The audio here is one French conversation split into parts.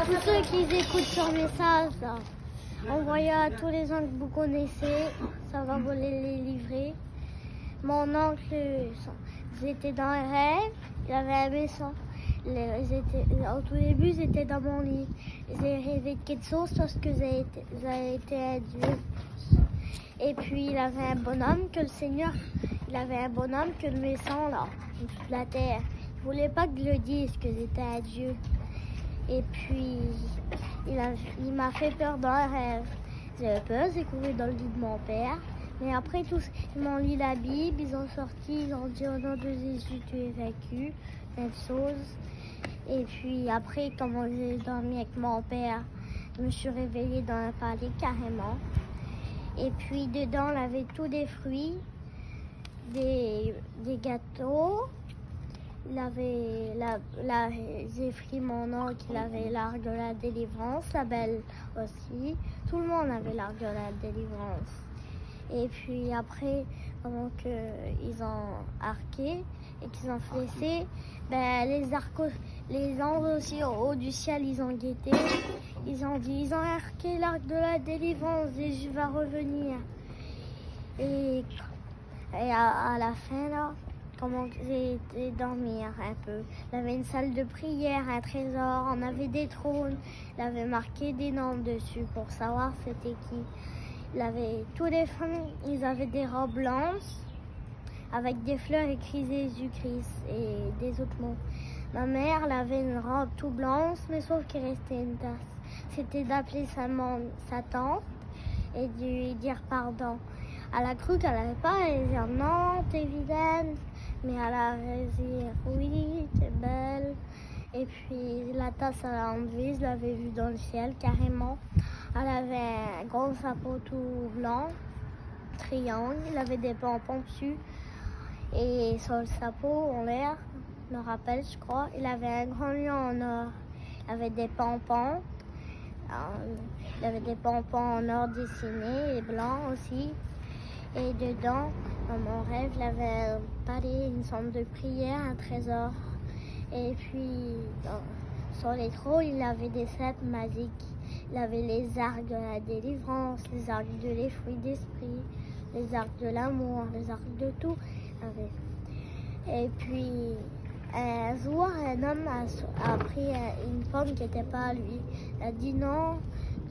tous ceux qui écoutent sur message, là, envoyez à tous les gens que vous connaissez, ça va voler les livrets. Mon oncle, ils étaient dans un rêve, il avait un méchant. Au tout début, ils étaient dans mon lit. J'ai rêvé de quelque chose parce que j'ai été un dieu. Et puis, il avait un bonhomme que le Seigneur, il avait un bonhomme que le méchant, là, toute la terre. Il voulait pas que je le dise que j'étais un dieu. Et puis, il m'a fait peur dans un rêve. J'ai eu peur, j'ai couru dans le lit de mon père. Mais après, tous, ils m'ont lu la Bible, ils ont sorti, ils ont dit au nom de Jésus, tu es vaincu, plein de choses. Et puis après, comme j'ai dormi avec mon père, je me suis réveillée dans un palais carrément. Et puis dedans, on avait tous des fruits, des gâteaux. J'ai pris mon oncle, il avait l'arc de la délivrance, la belle aussi. Tout le monde avait l'arc de la délivrance. Et puis après, pendant qu'ils ont arqué et qu'ils ont fléché, ben, les anges aussi au haut du ciel, ils ont guetté. Ils ont dit, ils ont arqué l'arc de la délivrance, Jésus va revenir. Et à la fin, là, comment j'ai été dormir un peu. Il y avait une salle de prière, un trésor, on avait des trônes, il avait marqué des noms dessus pour savoir c'était qui. Il avait tous les femmes, ils avaient des robes blanches avec des fleurs écrites Jésus-Christ et des autres mots. Ma mère, elle avait une robe tout blanche, mais sauf qu'il restait une tasse. C'était d'appeler sa tante et de lui dire pardon. Elle a cru qu'elle n'avait pas, elle a dit non, t'es vilaine. Mais elle a dit oui, t'es belle. Et puis la tasse, elle a enlevé, je l'avais vue dans le ciel carrément. Elle avait un gros chapeau tout blanc, triangle, il avait des pompons dessus. Et sur le chapeau, en l'air, je me rappelle, je crois, il avait un grand lion en or. Il avait des pompons. Il avait des pompons en or dessinés et blancs aussi. Et dedans, dans mon rêve, il avait un palais, une chambre de prière, un trésor. Et puis, sur les trônes, il avait des cèpes magiques. Il avait les arcs de la délivrance, les arcs des fruits d'esprit, les arcs de l'amour, les arcs de tout. Et puis, un jour, un homme a pris une pomme qui n'était pas à lui. Il a dit non,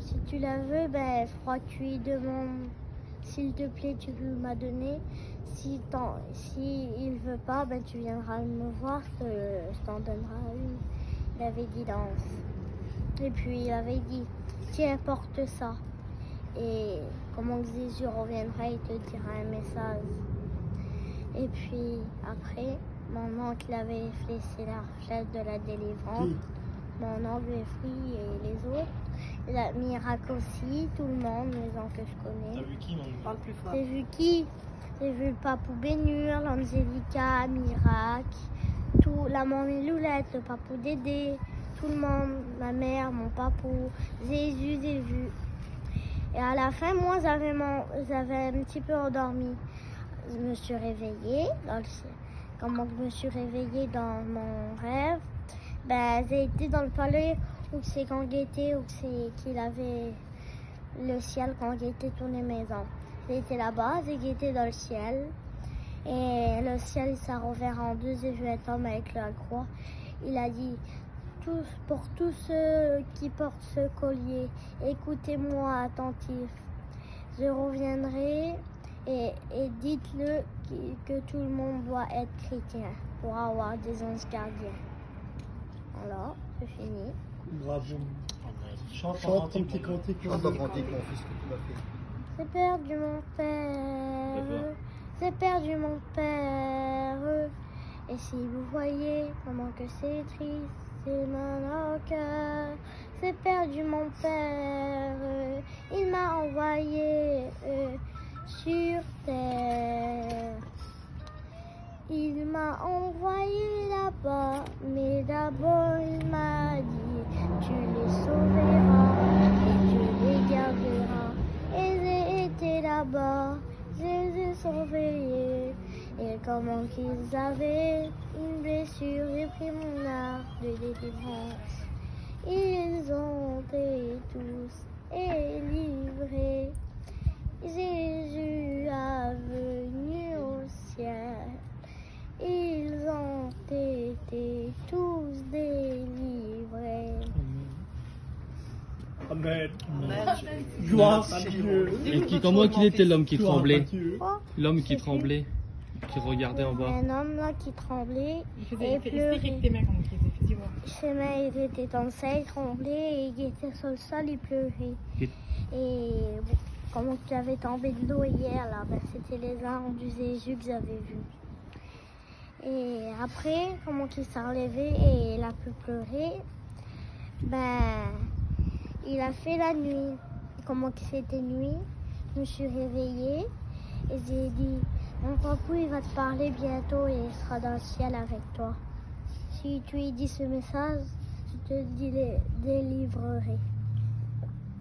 si tu la veux, ben, il faudra que tu lui demandes. S'il te plaît, tu peux m'en donner. Si il ne veut pas, ben, tu viendras me voir, je t'en donnerai une. Il avait dit danse. Et puis il avait dit, tiens, porte ça. Et comment Jésus reviendra, il te dira un message. Et puis après, mon oncle avait fléché la flèche de la délivrance. Mon oncle, les fruits et les autres. La miracle aussi, tout le monde, les gens que je connais. T'as vu qui, maman? Parle plus fort. J'ai vu qui? J'ai vu le papou Bénur, l'Angélica, Miracle, la mamie Loulette, le papou Dédé, tout le monde, ma mère, mon papou, Jésus, j'ai vu. Et à la fin, moi, j'avais un petit peu endormi. Je me suis réveillée, comment je me suis réveillée dans mon rêve, ben, j'ai été dans le palais où c'est quand guettait, où c'est qu'il avait le ciel quand guettait toutes les maisons. J'ai été là-bas, j'ai guetté dans le ciel. Et le ciel s'est rouvert en deux, j'ai vu un homme avec la croix. Il a dit, pour tous ceux qui portent ce collier, écoutez-moi attentif. Je reviendrai et dites-le que tout le monde doit être chrétien pour avoir des anges gardiens. Voilà, c'est fini. Bravo. Chante Chante ton petit cantique. Chante ton cantique, mon fils, que tu l'as fait. J'ai perdu mon père, j'ai perdu mon père. Et si vous voyez comment que c'est triste, c'est mal au cœur. J'ai perdu mon père, il m'a envoyé sur terre. Il m'a envoyé là-bas, mais d'abord il m'a dit, tu les sauveras et tu les garderas. Et j'ai été là-bas, je les ai surveillés. Et comment qu'ils avaient une blessure, j'ai pris mon arc de délivrance. Ils ont été tous et livrés. Jésus a venu au ciel. Ils ont été tous délivrés. Amen. Gloire à Dieu. Et comment qu'il était l'homme qui Gloire à tremblait? Dieu. Oh, L'homme qui c'est tremblait, qui regardait en bas. un homme là qui tremblait et Explique pleurait. avec tes mains comment il faisait. Fais-y voir. Ses mains étaient dans le sol, il tremblait et il était sur le sol, il pleurait. Et- Et bon, comment il avait tombé de l'eau hier là, ben, c'était les armes du Jésus que j'avais vu. Et après, comment il s'est relevé et il a pu pleurer, ben il a fait la nuit. Comment que c'était nuit, je me suis réveillée et j'ai dit, mon papou il va te parler bientôt et il sera dans le ciel avec toi. Si tu lui dis ce message, je te délivrerai.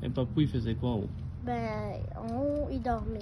Et papou, il faisait quoi en haut? Ben, en haut, il dormait.